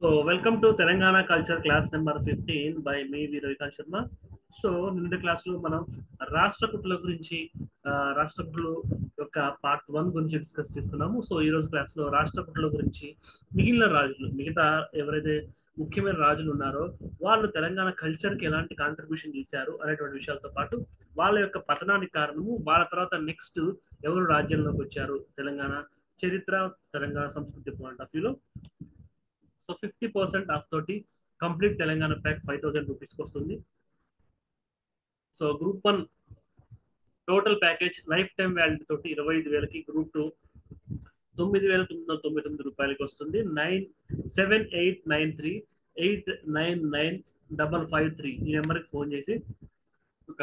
So, welcome to Telangana Culture class number 15 by me, Virovikan Sharma. So నిన్నటి క్లాస్లో మనం రాష్ట్రకూటుల గురించి రాష్ట్రకూటుల యొక్క పార్ట్ 1 గురించి డిస్కస్ చేసుకున్నాము. సో ఈ రోజు క్లాస్లో రాష్ట్రకూటుల గురించి మిగిలిన రాజులు, మిగతా ఎవరైతే ముఖ్యమైన రాజులు ఉన్నారో వాళ్ళు తెలంగాణ కల్చర్కి ఎలాంటి కాంట్రిబ్యూషన్ చేశారు అనేటువంటి విషయాలతో పాటు వాళ్ళ యొక్క పతనానికి కారణము, వాళ్ళ తర్వాత నెక్స్ట్ ఎవరు రాజ్యంలోకి వచ్చారు, తెలంగాణ చరిత్ర, తెలంగాణ సంస్కృతి పాయింట్ ఆఫ్ వ్యూలో. సో 50% ఆఫ్ తోటి కంప్లీట్ తెలంగాణ ప్యాక్ 5,000 రూపీస్కి వస్తుంది. So group 1 total package life time వ్యాలిటీ తోటి 25,000కి, గ్రూప్ 2 9,999 రూపాయలకి వస్తుంది. 978938995553 ఈ నెంబర్కి ఫోన్ చేసి ఒక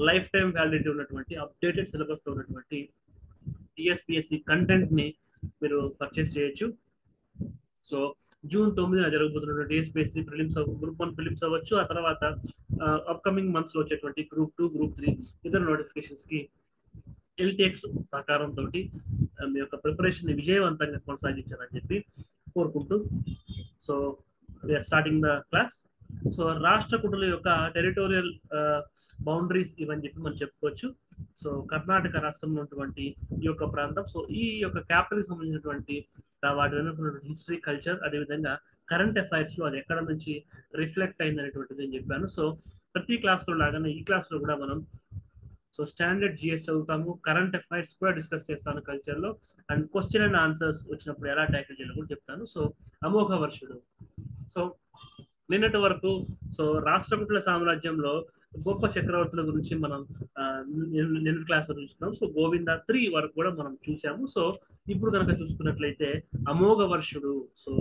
లైఫ్ టైం వ్యాలిడిటీ ఉన్నటువంటి అప్డేటెడ్ సిలబస్తో ఉన్నటువంటి టీఎస్పీఎస్సి కంటెంట్ని మీరు పర్చేస్ చేయొచ్చు. సో జూన్ 9న జరగబోతున్న టీఎస్పీఎస్సీ ప్రిలిమ్స్, గ్రూప్ 1 ప్రిలిమ్స్ అవ్వచ్చు, ఆ తర్వాత అప్కమింగ్ మంత్స్లో వచ్చేటువంటి గ్రూప్ 2, గ్రూప్ 3 ఇతర నోటిఫికేషన్స్కి ఎల్టీఎక్స్ సహకారంతో మీ యొక్క ప్రిపరేషన్ విజయవంతంగా కొనసాగించాలని చెప్పి కోరుకుంటూ, so we're starting the class. So రాష్ట్రకూటుల యొక్క టెరిటోరియల్ బౌండరీస్ ఇవని చెప్పి మనం చెప్పుకోవచ్చు. సో కర్ణాటక రాష్ట్రంలో ఉన్నటువంటి ఈ యొక్క ప్రాంతం, సో ఈ యొక్క క్యాపిటల్కి సంబంధించినటువంటి వాటి వెనుకున్నటువంటి హిస్టరీ, కల్చర్, అదేవిధంగా కరెంట్ అఫైర్స్లో అది ఎక్కడ నుంచి రిఫ్లెక్ట్ అయింది అనేటువంటిది నేను చెప్పాను. సో ప్రతి క్లాస్లో లాగానే ఈ క్లాస్లో కూడా మనం సో స్టాండర్డ్ జిఎస్ చదువుతాము, కరెంట్ అఫైర్స్ కూడా డిస్కస్ చేస్తాను కల్చర్లో, అండ్ క్వశ్చన్ అండ్ ఆన్సర్స్ వచ్చినప్పుడు ఎలా ట్యాకిల్ చేయాలో కూడా చెప్తాను. సో అమోఘ వర్షుడు. సో నిన్నటి వరకు సో రాష్ట్రకూటుల సామ్రాజ్యంలో గొప్ప చక్రవర్తుల గురించి మనం నిన్న క్లాస్ లో చూసుకున్నాం. సో గోవింద 3 వరకు కూడా మనం చూసాము. సో ఇప్పుడు కనుక చూసుకున్నట్లయితే అమోఘ వర్షుడు, సో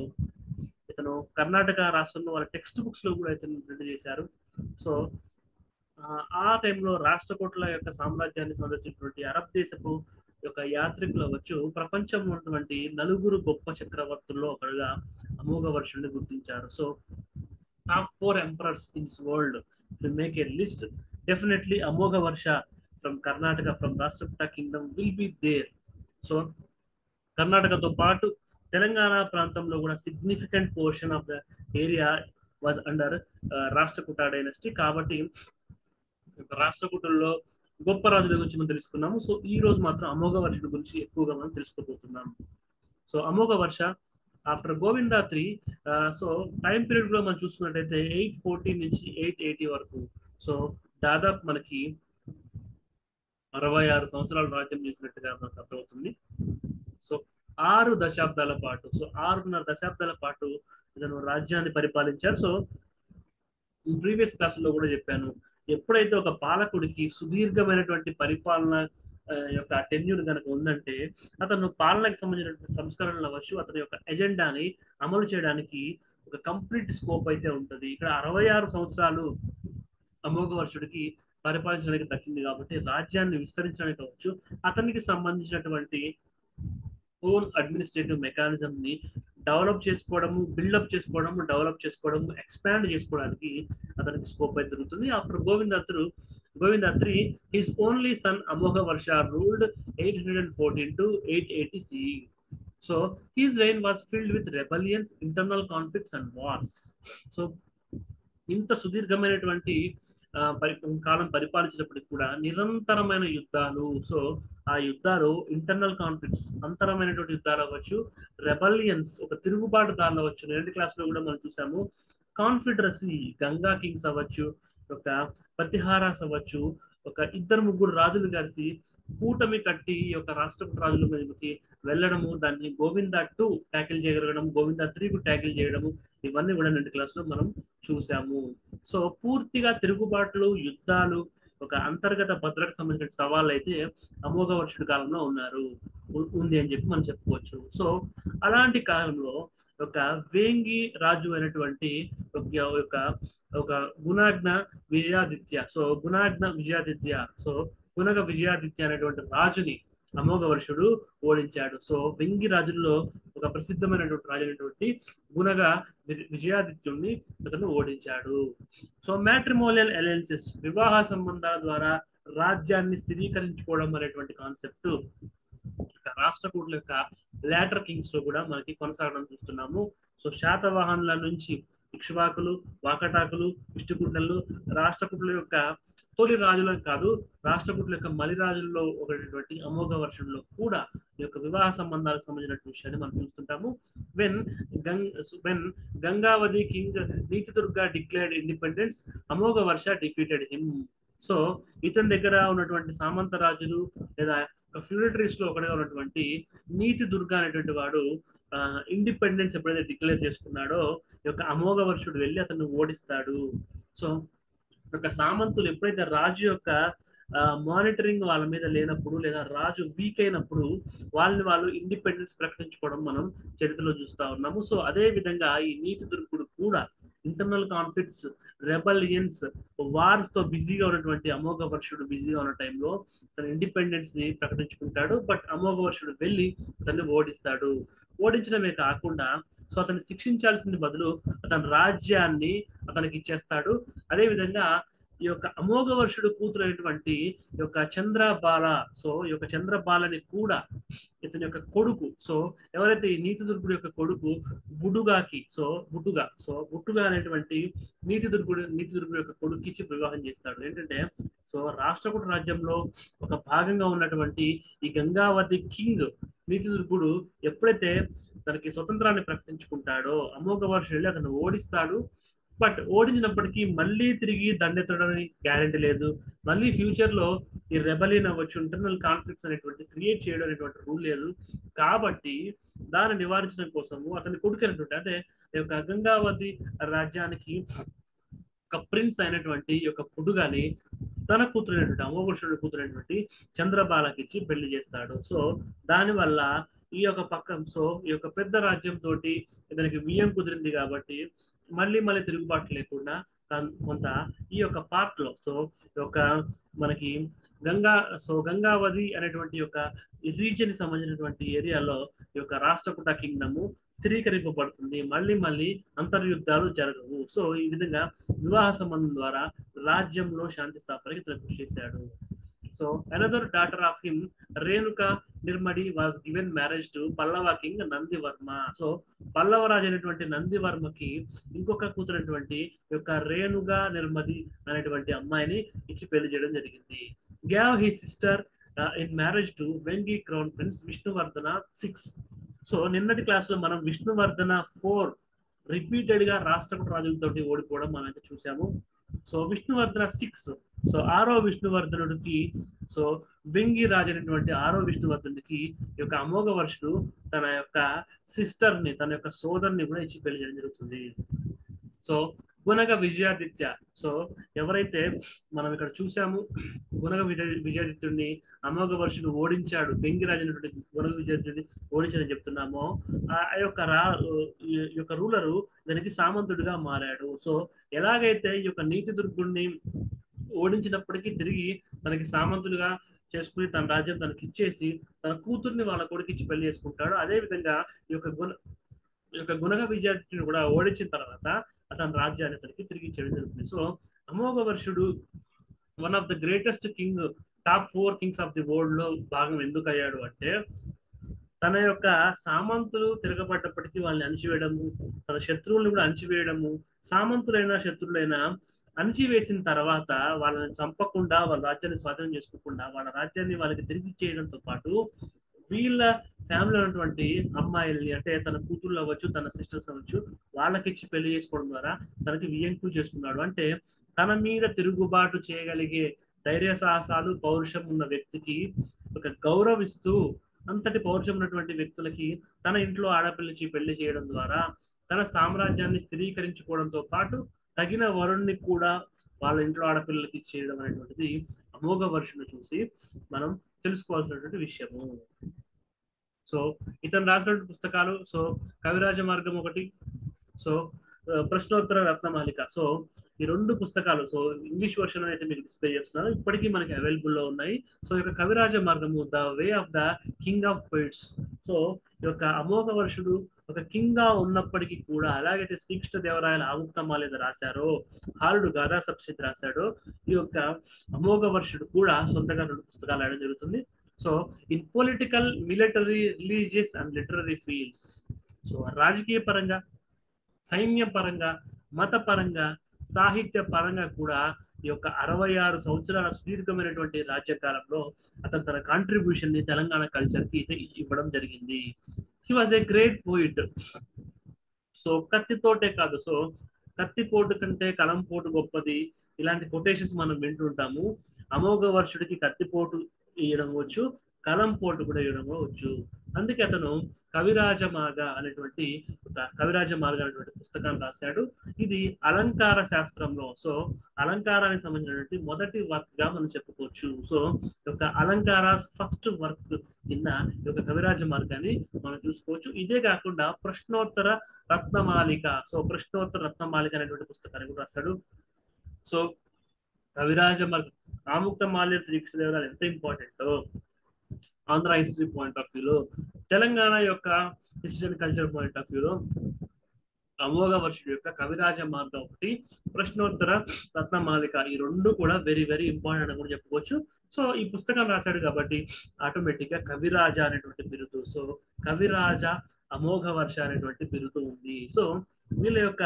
ఇతను కర్ణాటక రాష్ట్రంలో వాళ్ళ టెక్స్ట్ బుక్స్ లో కూడా ఇతను ప్రింట్ చేశారు. సో ఆ టైంలో రాష్ట్రకూటుల యొక్క సామ్రాజ్యాన్ని సందర్శించినటువంటి అరబ్ దేశపు యొక్క యాత్రికులు అవ్వచ్చు, ప్రపంచంలో ఉన్నటువంటి 4 గొప్ప చక్రవర్తుల్లో ఒకరుగా అమోఘ వర్షుడిని గుర్తించారు. So top 4 emperors in this world, if you make a list, definitely Amogha Varsha from Karnataka, from Rashtrakuta kingdom will be there. So Karnataka తో పాటు తెలంగాణ ప్రాంతంలో కూడా significant portion of the area was under Rashtrakuta dynasty. కాబట్టి రాష్ట్రకూటుల్లో గొప్ప రాజుల గురించి మనం తెలుసుకున్నాము. సో ఈ రోజు మాత్రం అమోఘ వర్షుడి గురించి ఎక్కువగా మనం తెలుసుకోబోతున్నాము. So Amogha Varsha after Govinda 3, so time period కూడా మనం చూసుకున్నట్టయితే 840 నుంచి 880 వరకు. సో దాదాపు మనకి 66 సంవత్సరాలు రాజ్యం చేసినట్టుగా మనకు అర్థమవుతుంది. సో 6 దశాబ్దాల పాటు, సో 6.5 దశాబ్దాల పాటు ఇతను రాజ్యాన్ని పరిపాలించారు. సో ప్రీవియస్ క్లాసుల్లో కూడా చెప్పాను, ఎప్పుడైతే ఒక పాలకుడికి సుదీర్ఘమైనటువంటి పరిపాలన యొక్క టెన్యూర్ కనుక ఉందంటే అతను పాలనకు సంబంధించిన సంస్కరణలు అవ్వచ్చు, అతని యొక్క ఎజెండాని అమలు చేయడానికి ఒక కంప్లీట్ స్కోప్ అయితే ఉంటుంది. ఇక్కడ 66 సంవత్సరాలు అమోఘ వర్షుడికి పరిపాలించడానికి దక్కింది కాబట్టి రాజ్యాన్ని విస్తరించడానికి అవ్వచ్చు, అతనికి సంబంధించినటువంటి ఓన్ అడ్మినిస్ట్రేటివ్ మెకానిజం ని డెవలప్ చేసుకోవడము, బిల్డప్ చేసుకోవడము, డెవలప్ చేసుకోవడము, ఎక్స్పాండ్ చేసుకోవడానికి అతనికి స్కోప్ అయితే దొరుకుతుంది. After Govinda 3, his only son Amogha Varsha ruled 814 to 880 CE. So his reign was filled with rebellions, internal conflicts and wars. So ఇంత సుదీర్ఘమైనటువంటి కాలం పరిపాలించినప్పటికి కూడా నిరంతరమైన యుద్ధాలు, సో ఆ యుద్ధాలు ఇంటర్నల్ కాన్ఫ్లిక్ట్స్, అంతరమైనటువంటి యుద్ధాలు అవ్వచ్చు, రెబలియన్స్ ఒక తిరుగుబాటుదారులు అవ్వచ్చు. నేటి క్లాస్ లో కూడా మనం చూసాము. కాన్ఫెడరసీ, గంగా కింగ్స్ అవ్వచ్చు, ఒక ప్రతిహారాస్ అవ్వచ్చు, ఒక 2-3 రాజులు కలిసి కూటమి కట్టి ఈ యొక్క రాష్ట్రకూట రాజుల మీదకి వెళ్ళడము, దాన్ని గోవింద 2 ట్యాకిల్ చేయగలగడం, గోవింద 3 ట్యాకిల్ చేయడము, ఇవన్నీ కూడా నేటి క్లాస్ లో మనం చూసాము. సో పూర్తిగా తిరుగుబాట్లు, యుద్ధాలు, ఒక అంతర్గత భద్రతకు సంబంధించిన సవాళ్ళు అయితే అమోఘ వర్షుడి కాలంలో ఉంది అని చెప్పి మనం చెప్పుకోవచ్చు. సో అలాంటి కాలంలో ఒక వేంగి రాజు అయినటువంటి ఒక గుణాజ్ఞ విజయాదిత్య, సో గుణగ విజయాదిత్య అనేటువంటి రాజుని అమోఘ వర్షుడు ఓడించాడు. సో వెంగి రాజుల్లో ఒక ప్రసిద్ధమైనటువంటి రాజు అయినటువంటి గుణగ విజయాదిత్యుడిని అతను ఓడించాడు. సో మ్యాట్రిమోనియల్ అలయన్సెస్, వివాహ సంబంధాల ద్వారా రాజ్యాన్ని స్థిరీకరించుకోవడం అనేటువంటి కాన్సెప్ట్ రాష్ట్రకూటుల యొక్క లాటర్ కింగ్స్ లో కూడా మనకి కొనసాగడం చూస్తున్నాము. సో శాతవాహనుల నుంచి ఇక్ష్వాకులు, వాకటాకులు, విష్ణుకుంటలు, రాష్ట్రకూటుల యొక్క తొలి రాజులను కాదు, రాష్ట్రకూటుల యొక్క మలి రాజుల్లో ఒకటి అమోఘ వర్షంలో కూడా ఈ యొక్క వివాహ సంబంధాలకు సంబంధించిన విషయాన్ని మనం చూస్తుంటాము. When when Gangavati king Nitidurga declared independence, Amogha Varsha defeated him. So ఇతని దగ్గర ఉన్నటువంటి సామంత రాజులు లేదా ఫ్యూడటరీస్ లో ఒకటిగా ఉన్నటువంటి నీతి దుర్గ అనేటువంటి వాడు ఇండిపెండెన్స్ ఎప్పుడైతే డిక్లేర్ చేసుకున్నాడో ఈ యొక్క అమోఘ వర్షుడు వెళ్ళి అతన్ని ఓడిస్తాడు. సో ఒక సామంతులు ఎప్పుడైతే రాజు యొక్క మానిటరింగ్ వాళ్ళ మీద లేనప్పుడు లేదా రాజు వీక్ అయినప్పుడు వాళ్ళు ఇండిపెండెన్స్ ప్రకటించుకోవడం మనం చరిత్రలో చూస్తా ఉన్నాము. సో అదే విధంగా ఈ నీతి దుర్గుడు కూడా ఇంటర్నల్ కాన్ఫ్లిక్ట్స్, రెబలియన్స్, వార్స్ తో బిజీగా ఉన్నటువంటి అమోఘ వర్షుడు బిజీగా ఉన్న టైంలో తన ఇండిపెండెన్స్ ని ప్రకటించుకుంటాడు. బట్ అమోఘ వర్షుడు వెళ్ళి అతన్ని ఓడిస్తాడు. ఓడించడమే కాకుండా సో అతన్ని శిక్షించాల్సిన బదులు అతని రాజ్యాన్ని అతనికి ఇచ్చేస్తాడు. అదే విధంగా ఈ యొక్క అమోఘ వర్షుడు కూతురైనటువంటి ఈ యొక్క చంద్రబాల, సో ఈ యొక్క చంద్రబాలని కూడా ఇతని యొక్క కొడుకు, సో ఎవరైతే ఈ నీతి దుర్గుడు యొక్క కొడుకు బుడుగాకి, బుట్టుగా అనేటువంటి నీతి దుర్గుడు యొక్క కొడుకు ఇచ్చి వివాహం చేస్తాడు. ఏంటంటే సో రాష్ట్రకూట రాజ్యంలో ఒక భాగంగా ఉన్నటువంటి ఈ గంగావతి కింగ్ నీతి దుర్గుడు ఎప్పుడైతే తనకి స్వతంత్రాన్ని ప్రకటించుకుంటాడో అమోఘ వర్షుడు వెళ్ళి అతను ఓడిస్తాడు. బట్ ఓడించినప్పటికీ మళ్ళీ తిరిగి దండెత్తడానికి గ్యారెంటీ లేదు. మళ్ళీ ఫ్యూచర్ లో ఈ రెబలియన్ అవ్వచ్చు, ఇంటర్నల్ కాన్ఫ్లిక్ట్స్ అనేటువంటి క్రియేట్ చేయడం అనేటువంటి రూల్ లేదు. కాబట్టి దాన్ని నివారించడం కోసము అతని కొడుకునేటువంటి అంటే ఈ యొక్క గంగావతి రాజ్యానికి ఒక ప్రిన్స్ అయినటువంటి ఈ యొక్క పుడుగాని తన కూతురైనటువంటి అమోఘవర్షుడి కూతురైనటువంటి చంద్రబాలకి ఇచ్చి పెళ్లి చేస్తాడు. సో దానివల్ల ఈ యొక్క పక్కన సో ఈ యొక్క పెద్ద రాజ్యం తోటి ఇతనికి బియ్యం కుదిరింది కాబట్టి మళ్ళీ తిరుగుబాటు లేకుండా కొంత ఈ యొక్క పార్ట్ లో సో ఈ యొక్క మనకి గంగావతి అనేటువంటి యొక్క రీజియన్ కి సంబంధించినటువంటి ఏరియాలో ఈ యొక్క రాష్ట్రకూట కింగ్డమ్ స్థిరీకరింపబడుతుంది. మళ్ళీ అంతర్యుద్ధాలు జరగవు. సో ఈ విధంగా వివాహ సంబంధం ద్వారా రాజ్యంలో శాంతి స్థాపనకి ఇతను కృషి చేశాడు. So another daughter of him Renuka Nirmadi was given marriage to Pallava king Nandivarma. So Pallava రాజు అయినటువంటి నందివర్మకి ఇంకొక కూతురైనటువంటి యొక్క రేణుగా నిర్మది అనేటువంటి అమ్మాయిని ఇచ్చి పెళ్లి చేయడం జరిగింది. Gave he sister in marriage to Vengi crown prince Vishnuvardhana 6. So నిన్నటి క్లాస్ లో మనం విష్ణువర్ధన 4 రిపీటెడ్ గా రాష్ట్రకూట రాజులతోటి ఓడిపోవడం మనం అయితే చూసాము. సో విష్ణువర్ధన 6 సో 6వ విష్ణువర్ధనుడికి సో వెంగి రాజు అయినటువంటి 6వ విష్ణువర్ధనుడికి ఈ యొక్క అమోఘ వర్షుడు తన యొక్క సిస్టర్ ని, తన యొక్క సోదరుని కూడా ఇచ్చి పెళ్లి చేయడం జరుగుతుంది. సో గుణగ విజయాదిత్య, సో ఎవరైతే మనం ఇక్కడ చూసాము గుణగ విజయాదిత్యుడిని అమోఘ వర్షుడు ఓడించాడు, వెంగి రాజు అయినటువంటి గుణగ విజయాదిత్యుడిని ఓడించని చెప్తున్నామో ఆ యొక్క రూలరు దానికి సామంతుడిగా మారాడు. సో ఎలాగైతే ఈ యొక్క నీతి దుర్గుడిని ఓడించినప్పటికీ తిరిగి తనకి సామంతులుగా చేసుకుని తన రాజ్యం తనకి ఇచ్చేసి తన కూతుర్ని వాళ్ళ కొడుకు ఇచ్చి పెళ్లి చేసుకుంటాడు. అదే విధంగా ఈ యొక్క గుణగ విజయాదిత్యుని కూడా ఓడించిన తర్వాత అతని రాజ్యాన్ని తనకి తిరిగి ఇచ్చేయడం జరుగుతుంది. సో అమోఘ వర్షుడు one of the greatest king, top 4 kings of the world లో భాగం ఎందుకు అయ్యాడు అంటే తన యొక్క సామంతులు తిరగబడ్డప్పటికీ వాళ్ళని అణిచివేయడము, తన శత్రువుల్ని కూడా అణిచివేయడము, సామంతులైన శత్రువులైన అణిచివేసిన తర్వాత వాళ్ళని చంపకుండా వాళ్ళ రాజ్యాన్ని స్వాధీనం చేసుకోకుండా వాళ్ళ రాజ్యాన్ని వాళ్ళకి తిరిగి చేయడంతో పాటు వీళ్ళ ఫ్యామిలీ ఉన్నటువంటి అమ్మాయిల్ని అంటే తన కూతుర్లు అవ్వచ్చు, తన సిస్టర్స్ అవ్వచ్చు, వాళ్ళకి ఇచ్చి పెళ్లి చేసుకోవడం ద్వారా తనకి వియంకులు చేసుకున్నాడు. అంటే తన మీద తిరుగుబాటు చేయగలిగే ధైర్య సాహసాలు, పౌరుషం ఉన్న వ్యక్తికి ఒక గౌరవిస్తూ అంతటి పౌరుషం ఉన్నటువంటి వ్యక్తులకి తన ఇంట్లో ఆడపిల్లిచి పెళ్లి చేయడం ద్వారా తన సామ్రాజ్యాన్ని స్థిరీకరించుకోవడంతో పాటు తగిన వరుణ్ణి కూడా వాళ్ళ ఇంట్లో ఆడపిల్లలకి చేయడం అనేటువంటిది అమోఘ వర్షుని చూసి మనం తెలుసుకోవాల్సినటువంటి విషయము. సో ఇతను రాసినటువంటి పుస్తకాలు సో కవిరాజ మార్గం 1, సో ప్రశ్నోత్తర రత్నమాలిక. సో ఈ 2 పుస్తకాలు సో ఇంగ్లీష్ వర్షన్ అయితే మీకు డిస్ప్లే చేస్తున్నాను, ఇప్పటికీ మనకి అవైలబుల్ లో ఉన్నాయి. సో ఈ యొక్క కవిరాజ మార్గము the way of the king of poets. So ఈ యొక్క అమోఘ వర్షుడు ఒక కింగ్ గా ఉన్నప్పటికీ కూడా అలాగైతే శ్రీకృష్ణదేవరాయల ఆముక్తమాలేద రాశారో, హాలుడు గాథా సప్తశతి రాశాడో, ఈ యొక్క అమోఘ వర్షుడు కూడా సొంతంగా 2 పుస్తకాలు రాయడం జరుగుతుంది. So in political, military, religious and literary fields. So రాజకీయ పరంగా, సైన్య పరంగా, మత పరంగా, సాహిత్య పరంగా కూడా ఈ యొక్క 66 సంవత్సరాల సుదీర్ఘమైనటువంటి రాజ్యకాలంలో అతను తన కాంట్రిబ్యూషన్ ని తెలంగాణ కల్చర్ కి ఇవ్వడం జరిగింది. He was a great poet. So కత్తితోటే కాదు, సో కత్తిపోటు కంటే కలంపోటు గొప్పది, ఇలాంటి కొటేషన్స్ మనం వింటుంటాము. అమోఘ వర్షుడికి కత్తిపోటు ఇవ్వడం వచ్చు, కలంపోటు కూడా ఇవ్వడం వచ్చు. అందుకే అతను కవిరాజమార్గ అనేటువంటి కవిరాజమార్గ అనేటువంటి పుస్తకాన్ని రాశాడు. ఇది అలంకార శాస్త్రంలో, సో అలంకారానికి సంబంధించినటువంటి మొదటి వర్క్ గా మనం చెప్పుకోవచ్చు. సో యొక్క అలంకార ఫస్ట్ వర్క్ కింద ఈ యొక్క కవిరాజ మార్గాన్ని మనం చూసుకోవచ్చు. ఇదే కాకుండా ప్రశ్నోత్తర రత్నమాలిక, సో ప్రశ్నోత్తర రత్నమాలిక అనేటువంటి పుస్తకాన్ని కూడా రాశాడు. సో కవిరాజ మార్గం, ఆముక్త మాల్య శ్రీకృష్ణదేవరాయలు ఎంత important Andhra history point of వ్యూలో, తెలంగాణ యొక్క history and culture point of వ్యూలో అమోఘ వర్షుడు యొక్క కవిరాజ మార్గం ఒకటి, ప్రశ్నోత్తర రత్నమాలిక, ఈ రెండు కూడా వెరీ వెరీ ఇంపార్టెంట్ అని కూడా చెప్పుకోవచ్చు. సో ఈ పుస్తకం రాశాడు కాబట్టి ఆటోమేటిక్ గా కవిరాజ అనేటువంటి బిరుదు, సో కవిరాజ అమోఘ వర్ష అనేటువంటి బిరుదు ఉంది. సో వీళ్ళ యొక్క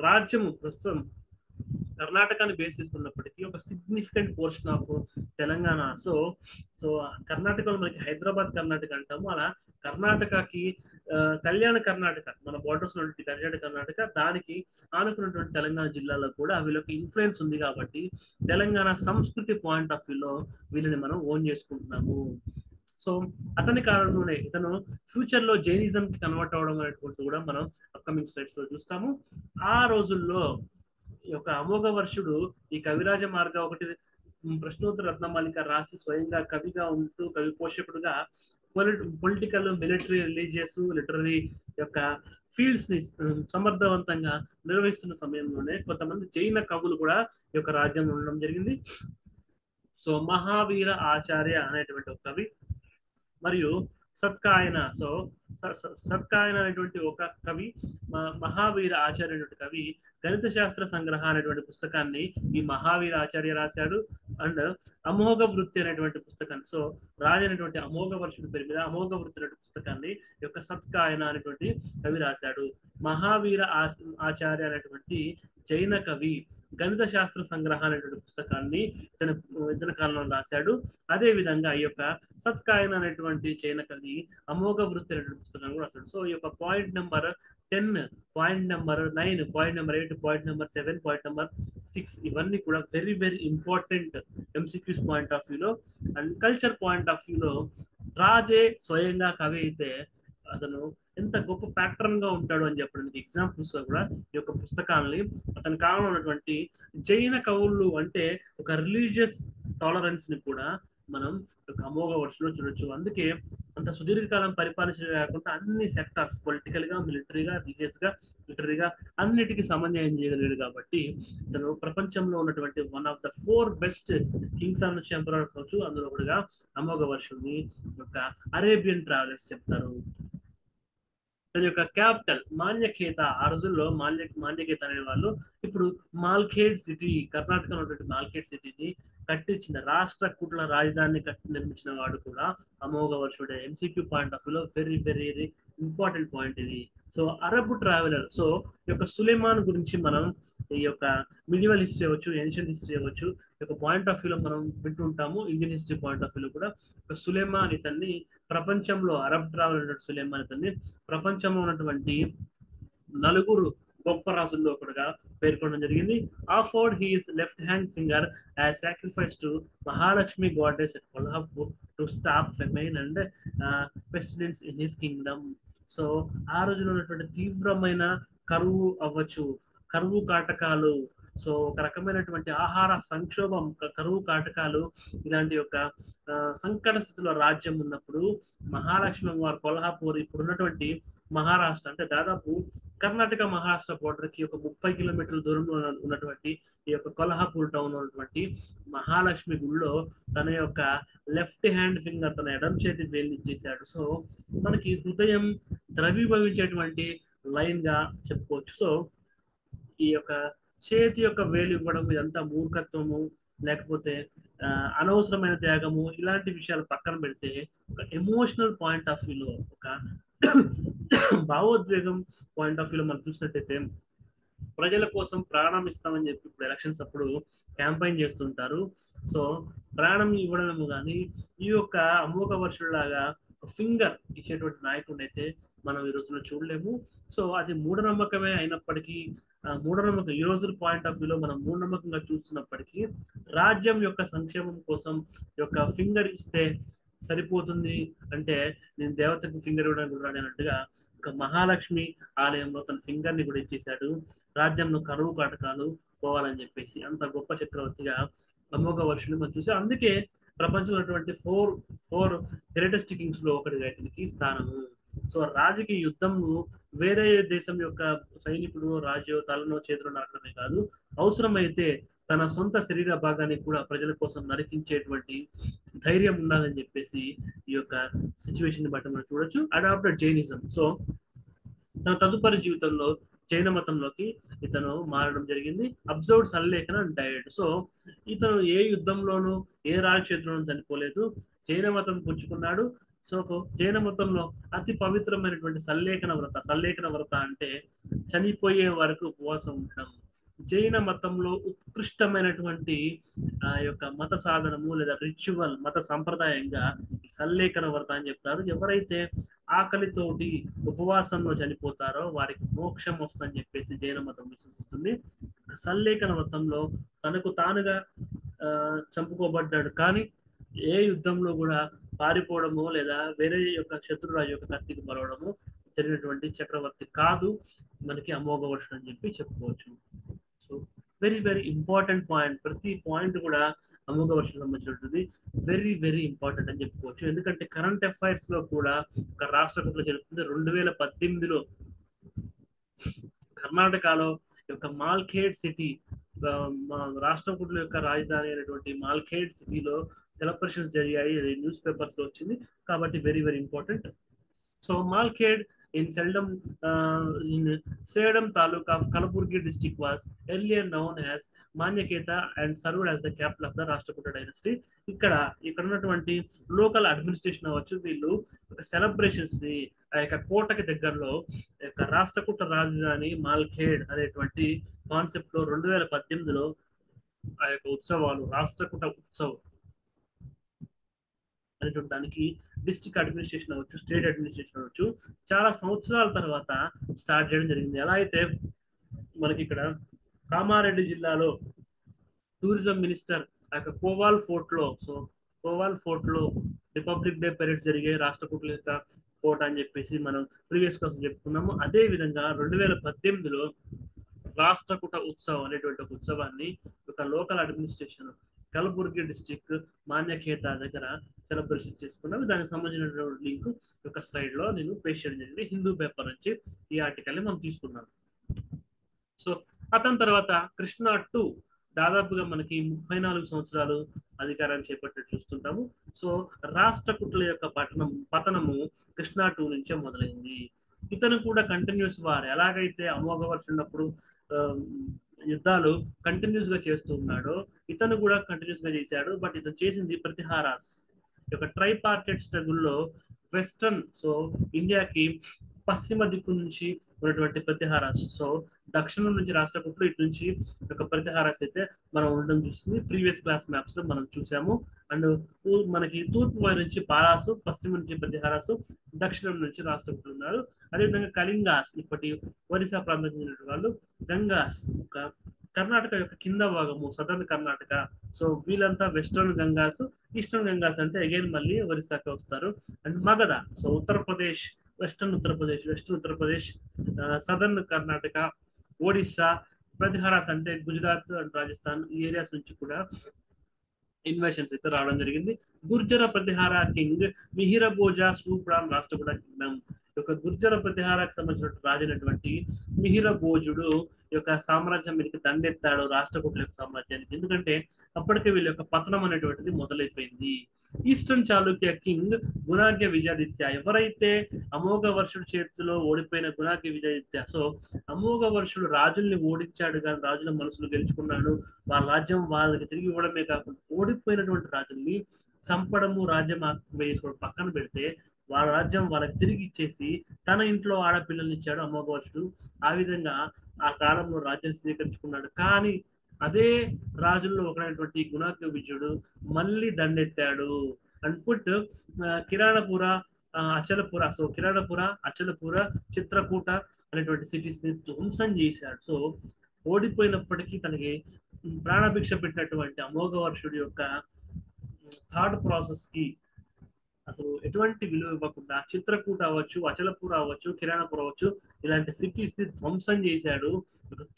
రాజ్యము ప్రస్తుతం కర్ణాటకని బేస్ చేసుకున్నప్పటికీ ఒక significant portion of Telangana. So so కర్ణాటకలో మనకి హైదరాబాద్ కర్ణాటక అంటాము, అలా కర్ణాటకకి కళ్యాణ కర్ణాటక, మన బోర్డర్స్ ఉన్నటువంటి కళ్యాణ కర్ణాటక, దానికి ఆనుకున్నటువంటి తెలంగాణ జిల్లాలో కూడా వీళ్ళకి ఇన్ఫ్లుయెన్స్ ఉంది కాబట్టి తెలంగాణ సంస్కృతి పాయింట్ ఆఫ్ వ్యూలో వీళ్ళని మనం ఓన్ చేసుకుంటున్నాము. సో అతని కాలంలోనే ఇతను ఫ్యూచర్ లో జైనిజం కి కన్వర్ట్ అవడం అనేటువంటి కూడా మనం అప్కమింగ్ స్లైడ్స్ లో చూస్తాము. ఆ రోజుల్లో ఈ యొక్క అమోఘ వర్షుడు ఈ కవిరాజ మార్గ ఒకటి, ప్రశ్నోత్తర రత్నమాలిక రాసి స్వయంగా కవిగా ఉంటూ కవి పోషకుడుగా పొలిటికల్, మిలిటరీ, రిలీజియస్, లిటరరీ యొక్క ఫీల్డ్స్ ని సమర్థవంతంగా నిర్వహిస్తున్న సమయంలోనే కొంతమంది జైన కవులు కూడా ఈ యొక్క రాజ్యంలో ఉండడం జరిగింది. సో మహావీర ఆచార్య అనేటువంటి ఒక కవి, మరియు సత్కాయన, సో సత్కాయన అనేటువంటి ఒక కవి, మహావీర ఆచార్య అనేటువంటి కవి గణిత శాస్త్ర సంగ్రహ అనేటువంటి పుస్తకాన్ని ఈ మహావీర ఆచార్య రాశాడు. అండ్ అమోఘ వృత్తి అనేటువంటి పుస్తకాన్ని, సో రాజు అనేటువంటి అమోఘ వర్షుడి పేరు మీద అమోఘ వృత్తి అనే పుస్తకాన్ని యొక్క సత్కాయన అనేటువంటి కవి రాశాడు. మహావీర ఆచార్య అనేటువంటి జైన కవి గణిత శాస్త్ర సంగ్రహ అనేటువంటి పుస్తకాన్ని ఇతని కాలంలో రాశాడు. అదే విధంగా ఈ యొక్క సత్కాయన అనేటువంటి జైన కవి అమోఘ వృత్తి అనేటువంటి పుస్తకాన్ని కూడా రాశాడు. సో ఈ యొక్క point number 10, point number 9, point number 8, point number 7, point number 6 ఇవన్నీ కూడా very very important MCQs point of వ్యూలో. అండ్ కల్చర్ పాయింట్ ఆఫ్ వ్యూలో రాజే స్వయంగా కవి అయితే అతను ఎంత గొప్ప ప్యాటర్న్ గా ఉంటాడు అని చెప్పడానికి ఎగ్జాంపుల్స్ కూడా ఈ యొక్క పుస్తకాలని అతని కాలంలో ఉన్నటువంటి జైన కవులు అంటే ఒక రిలీజియస్ టాలరెన్స్ ని కూడా మనం ఒక అమోఘ వర్షంలో చూడొచ్చు. అందుకే అంత సుదీర్ఘకాలం పరిపాలించడం కాకుండా అన్ని సెక్టార్స్, పొలిటికల్ గా, మిలిటరీగా, రిలీజియస్ గా, లిటరీగా అన్నిటికీ సమన్వయం చేయగలిగాడు కాబట్టి తను ప్రపంచంలో ఉన్నటువంటి one of the 4 best Kings and emperors అవచ్చు. అందులో ఒకటిగా అమోఘ వర్షుని యొక్క అరేబియన్ ట్రావెలర్స్ చెప్తారు. దాని యొక్క క్యాపిటల్ మాన్యఖేత, ఆ రోజుల్లో మాన్యఖేత అనే వాళ్ళు ఇప్పుడు మాల్ఖేడ్ సిటీ, కర్ణాటకలో ఉన్నటువంటి మాల్ఖేడ్ సిటీని కట్టించిన, రాష్ట్ర కుట్ల రాజధానిని నిర్మించిన వాడు కూడా అమోఘ వర్షుడే. ఎంసీక్యూ పాయింట్ ఆఫ్ వ్యూలో వెరీ వెరీ ఇంపార్టెంట్ పాయింట్ ఇది. సో అరబ్ ట్రావెలర్, సో ఈ యొక్క సులేమాన్ గురించి మనం ఈ యొక్క మిడివల్ హిస్టరీ అవ్వచ్చు, ఏన్షియంట్ హిస్టరీ అవ్వచ్చు, ఈ యొక్క పాయింట్ ఆఫ్ వ్యూలో మనం వింటుంటాము. ఇండియన్ హిస్టరీ పాయింట్ ఆఫ్ వ్యూలో కూడా ఒక సులేమాన్ ఇతన్ని ప్రపంచంలో, అరబ్ ట్రావెలర్ సులేమాన్ ఇతన్ని ప్రపంచంలో ఉన్నటువంటి 4 గొప్ప రాజుల్లో ఒకటిగా పేర్కొనడం జరిగింది. Offered he's left hand finger as sacrifice to Mahalakshmi goddess at Kolhapur to stop famine and pestilence in his Kingdom. So ఆ రోజులో ఉన్నటువంటి తీవ్రమైన కరువు అవ్వచ్చు, కరువు కాటకాలు, సో ఒక రకమైనటువంటి ఆహార సంక్షోభం, కరువు కాటకాలు, ఇలాంటి యొక్క సంకట స్థితిలో రాజ్యం ఉన్నప్పుడు మహాలక్ష్మి వారు కొల్హాపూర్, ఇప్పుడు ఉన్నటువంటి మహారాష్ట్ర అంటే దాదాపు కర్ణాటక మహారాష్ట్ర బోర్డర్ కి ఒక 30 కిలోమీటర్ల దూరంలో ఉన్నటువంటి ఈ యొక్క కొల్హాపూర్ టౌన్ ఉన్నటువంటి మహాలక్ష్మి గుడిలో తన యొక్క లెఫ్ట్ హ్యాండ్ ఫింగర్, తన ఎడమ చేతి వేలు ఇచ్చేసాడు. సో మనకి హృదయం ద్రవీభవించేటువంటి లైన్ గా చెప్పుకోవచ్చు. సో ఈ యొక్క చేతి యొక్క వేలు ఇవ్వడం ఇదంతా మూర్ఖత్వము, లేకపోతే అనవసరమైన త్యాగము, ఇలాంటి విషయాలు పక్కన పెడితే ఒక ఎమోషనల్ పాయింట్ ఆఫ్ వ్యూలో, ఒక భావోద్వేగం పాయింట్ ఆఫ్ వ్యూలో మనం చూసినట్టయితే ప్రజల కోసం ప్రాణం ఇస్తామని చెప్పి ఇప్పుడు ఎలక్షన్స్ అప్పుడు క్యాంపెయిన్ చేస్తుంటారు. సో ప్రాణం ఇవ్వడము కానీ ఈ యొక్క అమోఘ వర్షులాగా ఫింగర్ ఇచ్చేటువంటి నాయకుడిని అయితే మనం ఈ రోజున చూడలేము. సో అది మూఢనమ్మకమే అయినప్పటికీ, మూఢనమ్మకం ఈ రోజు పాయింట్ ఆఫ్ వ్యూలో మనం మూఢనమ్మకంగా చూస్తున్నప్పటికీ, రాజ్యం యొక్క సంక్షేమం కోసం యొక్క ఫింగర్ ఇస్తే సరిపోతుంది అంటే, నేను దేవతకు ఫింగర్ ఇవ్వడానికి కూడా అన్నట్టుగా ఒక మహాలక్ష్మి ఆలయంలో తన ఫింగర్ ని కూడా ఇచ్చేశాడు. రాజ్యంలో కరువు కాటకాలు పోవాలని చెప్పేసి అంత గొప్ప చక్రవర్తిగా అమోఘ వర్షుని మనం చూసాం. అందుకే ప్రపంచంలో ఉన్నటువంటి ఫోర్ గ్రేటెస్ట్ కింగ్స్ లో ఒకటిగా ఇతనికి స్థానము. సో రాజుకి యుద్ధము వేరే దేశం యొక్క సైనికుడు రాజు తలలో చేతులు నరకడమే కాదు, అవసరమైతే తన సొంత శరీర భాగాన్ని కూడా ప్రజల కోసం నరికించేటువంటి ధైర్యం ఉండాలని చెప్పేసి ఈ యొక్క సిచ్యువేషన్ బట్టి మనం చూడొచ్చు. Adapted Jainism. సో తన తదుపరి జీవితంలో జైన మతంలోకి ఇతను మారడం జరిగింది. అబ్జర్వ్డ్ సల్లేఖన డైడ్. సో ఇతను ఏ యుద్ధంలోనూ ఏ రాజక్షేత్రంలోనూ చనిపోలేదు, జైన మతం పుచ్చుకున్నాడు. సో జైన మతంలో అతి పవిత్రమైనటువంటి సల్లేఖన వ్రత అంటే చనిపోయే వరకు ఉపవాసం ఉండడం. జైన మతంలో ఉత్కృష్టమైనటువంటి యొక్క మత సాధనము లేదా రిచువల్, మత సంప్రదాయంగా సల్లేఖన వ్రత అని చెప్తారు. ఎవరైతే ఆకలితోటి ఉపవాసంలో చనిపోతారో వారికి మోక్షం వస్తుందని చెప్పేసి జైన మతం విశ్వసిస్తుంది. సల్లేఖన వ్రతంలో తనకు తానుగా చంపుకోబడ్డాడు, కానీ ఏ యుద్ధంలో కూడా పారిపోవడము లేదా వేరే యొక్క శత్రురాజు యొక్క కత్తికి మరవడము జరిగినటువంటి చక్రవర్తి కాదు మనకి అమోఘ వర్షుడు అని చెప్పి చెప్పుకోవచ్చు. So very very important point. ప్రతి పాయింట్ కూడా అమోఘ వర్షం సంబంధించినటువంటి వెరీ వెరీ ఇంపార్టెంట్ అని చెప్పుకోవచ్చు. ఎందుకంటే కరెంట్ అఫైర్స్ లో కూడా ఒక రాష్ట్రపతిలో జరుగుతుంది. 2018లో కర్ణాటకలో యొక్క మాల్ఖేడ్ సిటీ, రాష్ట్రపతుల యొక్క రాజధాని అయినటువంటి మాల్ఖేడ్ సిటీలో సెలబ్రేషన్స్ జరిగాయి. అది న్యూస్ పేపర్స్ లో వచ్చింది కాబట్టి very very important. So Malkhed in Sedam Taluk of Kalaburgi district was earlier known as Manyaketa and served as the capital of the Rashtrakuta dynasty. ఇక్కడ ఉన్నటువంటి లోకల్ అడ్మినిస్ట్రేషన్ అవ్వచ్చు, వీళ్ళు ఒక సెలబ్రేషన్స్ ని ఆ యొక్క కోటకి దగ్గరలో యొక్క రాష్ట్రకూట రాజధాని మాల్ఖేడ్ అనేటువంటి కాన్సెప్ట్ లో 2018లో ఆ యొక్క ఉత్సవాలు, రాష్ట్రకూట ఉత్సవం అనేటువంటి దానికి డిస్ట్రిక్ట్ అడ్మినిస్ట్రేషన్ అవ్వచ్చు, స్టేట్ అడ్మినిస్ట్రేషన్ అవ్వచ్చు, చాలా సంవత్సరాల తర్వాత స్టార్ట్ చేయడం జరిగింది. ఎలా అయితే మనకి ఇక్కడ కామారెడ్డి జిల్లాలో టూరిజం మినిస్టర్ ఆ యొక్క కోవాల్ ఫోర్ట్ లో, సో కోవాల్ ఫోర్ట్ లో రిపబ్లిక్ డే పెరేడ్స్ జరిగే రాష్ట్రకూటుల యొక్క కోట అని చెప్పేసి మనం ప్రీవియస్ కోసం చెప్పుకున్నాము. అదే విధంగా 2018లో రాష్ట్రకూట ఉత్సవం అనేటువంటి ఒక ఉత్సవాన్ని ఒక లోకల్ అడ్మినిస్ట్రేషన్ కలబుర్గి డిస్ట్రిక్ట్ మాన్యఖేత దగ్గర సెలబ్రేషన్ చేసుకున్నాము. దానికి సంబంధించినటువంటి లింక్ ఒక స్లైడ్ లో నేను పేస్ట్ చేయడం జరిగింది. హిందూ పేపర్ నుంచి ఈ ఆర్టికల్ ని మనం తీసుకున్నాం. సో అతని తర్వాత కృష్ణ 2 దాదాపుగా మనకి 34 సంవత్సరాలు అధికారాన్ని చేపట్టి చూస్తుంటాము. సో రాష్ట్రకూటుల యొక్క పతనము కృష్ణ 2 నుంచే మొదలైంది. ఇతను కూడా కంటిన్యూస్ వార్, ఎలాగైతే అమోఘ వర్షం ఉన్నప్పుడు యుద్ధాలు కంటిన్యూస్ గా చేస్తూ ఉన్నాడో ఇతను కూడా కంటిన్యూస్ గా చేశాడు. బట్ ఇతను చేసింది ప్రతిహారాస్ యొక్క ట్రైపార్టైట్ స్ట్రగుల్లో వెస్టర్న్, సో ఇండియాకి పశ్చిమ దిక్కు నుంచి ఉన్నటువంటి ప్రతిహారాస్, సో దక్షిణం నుంచి రాష్ట్రకూటులు, ఇటు నుంచి ఒక ప్రతిహారాస్ అయితే మనం ఉండడం చూస్తుంది. ప్రీవియస్ క్లాస్ మ్యాప్స్ లో మనం చూసాము. అండ్ మనకి తూర్పు వైపు నుంచి పారాసు, పశ్చిమ నుంచి ప్రతిహారాసు, దక్షిణం నుంచి రాష్ట్రకూటులు ఉన్నారు. అదేవిధంగా కళింగాస్, ఇప్పటి ఒరిస్సా ప్రాంతం చెందిన వాళ్ళు, గంగాస్ కర్ణాటక యొక్క కింద భాగము సదర్న్ కర్ణాటక. సో వీళ్ళంతా వెస్టర్న్ గంగాస్, ఈస్టర్న్ గంగాస్ అంటే అగైన్ మళ్ళీ ఒరిస్సాకి వస్తారు. And Magadha, so Uttar Pradesh, western Uttar Pradesh, southern Karnataka, Odisha, Pratiharas అంటే గుజరాత్ అండ్ రాజస్థాన్ ఈ ఏరియాస్ నుంచి కూడా ఇన్వేషన్స్ అయితే రావడం జరిగింది. Gurjara ప్రతిహార king మిహిరబోజా సూప్రామ్ Rashtrakuta Kingdom. ఒక గుర్జర ప్రతిహారాకు సంబంధించిన రాజైనటువంటి మిహిరబోజుడు ఈ యొక్క సామ్రాజ్యం మీదకి దండెత్తాడు, రాష్ట్రకూటుల యొక్క సామ్రాజ్యానికి. ఎందుకంటే అప్పటికే వీళ్ళ యొక్క పతనం అనేటువంటిది మొదలైపోయింది. ఈస్టర్న్ చాళుక్య కింగ్ గుణాఢ్య విజయాదిత్య, ఎవరైతే అమోఘ వర్షుడు చేతిలో ఓడిపోయిన గుణాఢ్య విజయాదిత్య, సో అమోఘ వర్షుడు రాజుల్ని ఓడించాడు కానీ రాజుల మనసులు గెలుచుకున్నాడు, వాళ్ళ రాజ్యం వాళ్ళకి తిరిగి ఇవ్వడమే కాకుండా ఓడిపోయినటువంటి రాజుల్ని చంపడము, రాజ్యం వేసుకోవడం పక్కన పెడితే వాళ్ళ రాజ్యం వాళ్ళకి తిరిగి ఇచ్చేసి తన ఇంట్లో ఆడపిల్లల్ని ఇచ్చాడు అమోఘ వర్షుడు. ఆ విధంగా ఆ కాలంలో రాజ్యం స్వీకరించుకున్నాడు. కానీ అదే రాజుల్లో ఒకనైనటువంటి గుణాఢ్య విజయుడు మళ్ళీ దండెత్తాడు అండ్ పుట్ కిరాణపుర, అచలపుర, సో కిరాణపుర, అచలపుర, చిత్రకూట అనేటువంటి సిటీస్ ని ధ్వంసం చేశాడు. సో ఓడిపోయినప్పటికీ తనకి ప్రాణభిక్ష పెట్టినటువంటి అమోఘ వర్షుడి యొక్క థాట్ ప్రాసెస్ కి అసలు ఎటువంటి విలువ ఇవ్వకుండా చిత్రకూట అవ్వచ్చు, అచలపుర అవ్వచ్చు, కిరాణపుర అవ్వచ్చు, ఇలాంటి సిటీస్ ని ధ్వంసం చేశాడు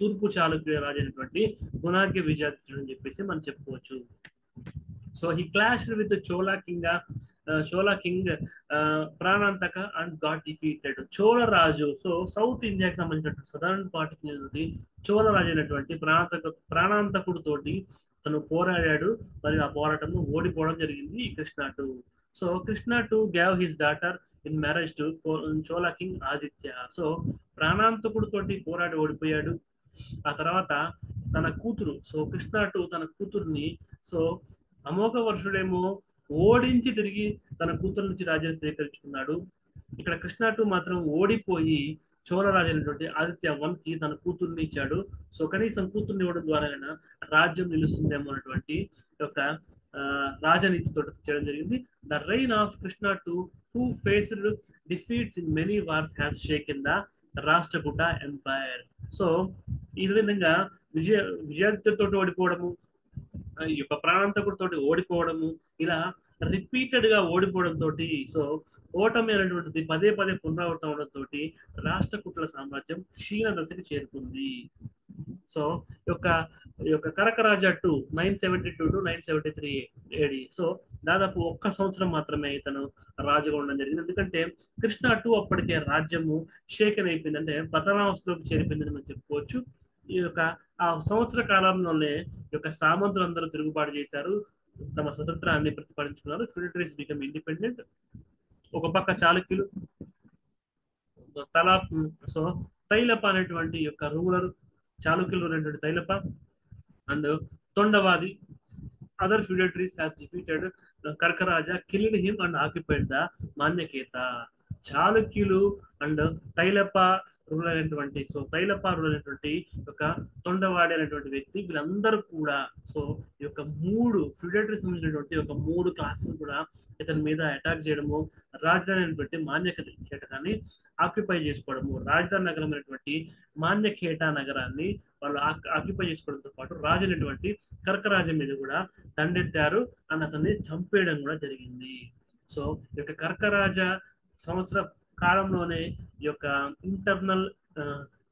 తూర్పు చాళుక్య రాజు అయినటువంటి గుణాఢ్య విజయాదిత్యుడు అని చెప్పేసి మనం చెప్పుకోవచ్చు. So he clashed with Chola king Pranantaka and got defeated. Chola రాజు, సో సౌత్ ఇండియాకి సంబంధించినటువంటి సదరన్ పార్టీకి చోళ రాజు అయినటువంటి ప్రాణాంతకుడు తోటి తను పోరాడాడు. మరియు ఆ పోరాటంలో ఓడిపోవడం జరిగింది ఈ Krishna two. So Krishna two gave his daughter in marriage to Chola king Aditya. So ప్రాణాంతకుడు తోటి పోరాడి ఓడిపోయాడు. ఆ తర్వాత తన కూతురు, సో కృష్ణ టు తన కూతుర్ని, సో అమోఘ వర్షుడేమో ఓడించి తిరిగి తన కూతురు నుంచి రాజ్యాన్ని స్వీకరించుకున్నాడు. ఇక్కడ కృష్ణ టు మాత్రం ఓడిపోయి చోళరాజు అయినటువంటి ఆదిత్య వన్ కి తన కూతుర్ని ఇచ్చాడు. సో కనీసం కూతుర్ని ఇవ్వడం ద్వారా రాజ్యం నిలుస్తుందేమో అన్నటువంటి ఒక రాజనీతితో చేయడం జరిగింది. The reign of Krishna two who faced defeats in many wars has shaken the Rashtrakuta empire. So ఈ విధంగా విజయాదిత్యతో ఓడిపోవడము, ఈ యొక్క ప్రాణాంతకుడితో ఓడిపోవడము, ఇలా రిపీటెడ్ గా ఓడిపోవడం తోటి, సో ఓటమి అనేటువంటిది పదే పదే పునరావృతం అవడంతో రాష్ట్రకూటుల సామ్రాజ్యం క్షీణ దశకి చేరుకుంది. సో ఈ యొక్క కరకరాజ 972 to 973 AD. సో దాదాపు 1 సంవత్సరం మాత్రమే ఇతను రాజుగా ఉండడం జరిగింది. ఎందుకంటే కృష్ణ 2 అప్పటికే రాజ్యము షేకన్ అయిపోయింది, అంటే పతనావస్థలోకి చేరిపోయిందని మనం చెప్పుకోవచ్చు. ఈ యొక్క ఆ సంవత్సర కాలంలోనే ఈ యొక్క సామంతులు అందరూ తిరుగుబాటు చేశారు, తమ స్వతంత్రాన్ని ప్రతిపాదించుకున్నారు. ఫిలిటరీస్ బికమ్ ఇండిపెండెంట్. ఒక పక్క చాళుక్యులు సో తైలప అనేటువంటి యొక్క రూలర్, చాళుక్యులు అనేటువంటి Tailapa and Tondavadi other feudatories has defeated Karkaraja, killed him and occupied the Manyakheta. చాళుక్యులు అండ్ తైలప రూల్ అయినటువంటి, సో తైలప రూల్ అయినటువంటి ఒక తొండవాడి అనేటువంటి వ్యక్తి, వీళ్ళందరూ కూడా సో ఈ యొక్క 3 ఫిలిటరీస్ సంబంధించినటువంటి ఒక 3 క్లాసెస్ కూడా ఇతని మీద అటాక్ చేయడము, రాజధాని అయినటువంటి మాన్యకేటకాన్ని ఆక్యుపై చేసుకోవడము, రాజధాని నగరం అయినటువంటి మాన్యకేట నగరాన్ని వాళ్ళు ఆక్యుపై చేసుకోవడంతో పాటు రాజు అయినటువంటి కర్కరాజు మీద కూడా దండెత్తారు అని అతన్ని చంపేయడం కూడా జరిగింది. సో ఈ యొక్క కర్కరాజ సంవత్సర కాలంలోనే ఈ యొక్క ఇంటర్నల్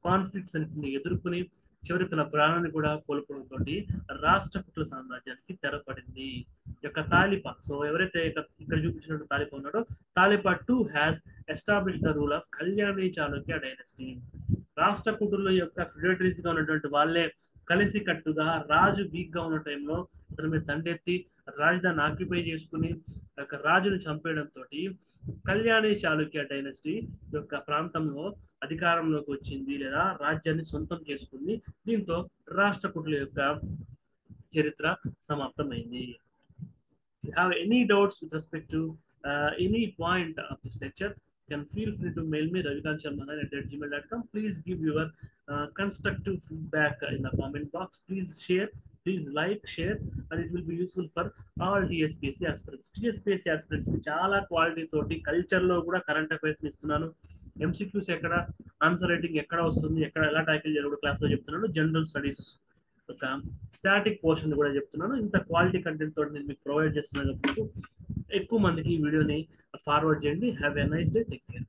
కాన్ఫ్లిక్ట్స్ అన్నింటిని ఎదుర్కొని చివరి తన ప్రాణాన్ని కూడా కోల్పోవడంతో రాష్ట్రకూటుల సామ్రాజ్యానికి తెరపడింది. ఈ యొక్క తాలిప, సో ఎవరైతే ఇక్కడ చూపించినట్టు తాలిప ఉన్నాడో, Tailapa 2 has establish the rule of Kalyani Chalukya dynasty. రాష్ట్రకూటుల యొక్క ఫిలిటరీస్ గా ఉన్నటువంటి వాళ్ళే కలిసి కట్టుగా రాజు వీక్ గా ఉన్న టైంలో అతని మీద దండెత్తి రాజధాని ఆక్యుపై చేసుకుని రాజును చంపేయడంతో కళ్యాణి చాళుక్య డైనస్టీ యొక్క ప్రాంతంలో అధికారంలోకి వచ్చింది, లేదా రాజ్యాన్ని సొంతం చేసుకుంది. దీంతో రాష్ట్రకూటుల యొక్క చరిత్ర సమాప్తమైంది. Have any doubts with respect to any point of this lecture, can feel free to mail me ravikant@gmail.com. Please give your constructive feedback in the comment box. Please share, please like, share, and it will be useful for all TSPSC aspirants. TSPSC aspirants కి చాలా quality తోటి culture లో కూడా current affairs ఇస్తున్నాను. MCQs ఎక్కడ, answer writing ఎక్కడ వస్తుంది, ఎక్కడ ఎలా ట్యాకిల్ చేయాలి క్లాస్ లో చెప్తున్నాను. జనరల్ స్టడీస్ ఒక స్టాటిక్ పోర్షన్ కూడా చెప్తున్నాను. ఇంత క్వాలిటీ కంటెంట్ తోటి నేను మీకు ప్రొవైడ్ చేస్తున్నాను. ఎక్కువ మందికి ఈ వీడియోని ఫార్వర్డ్ చేయండి. Have a nice day, take care.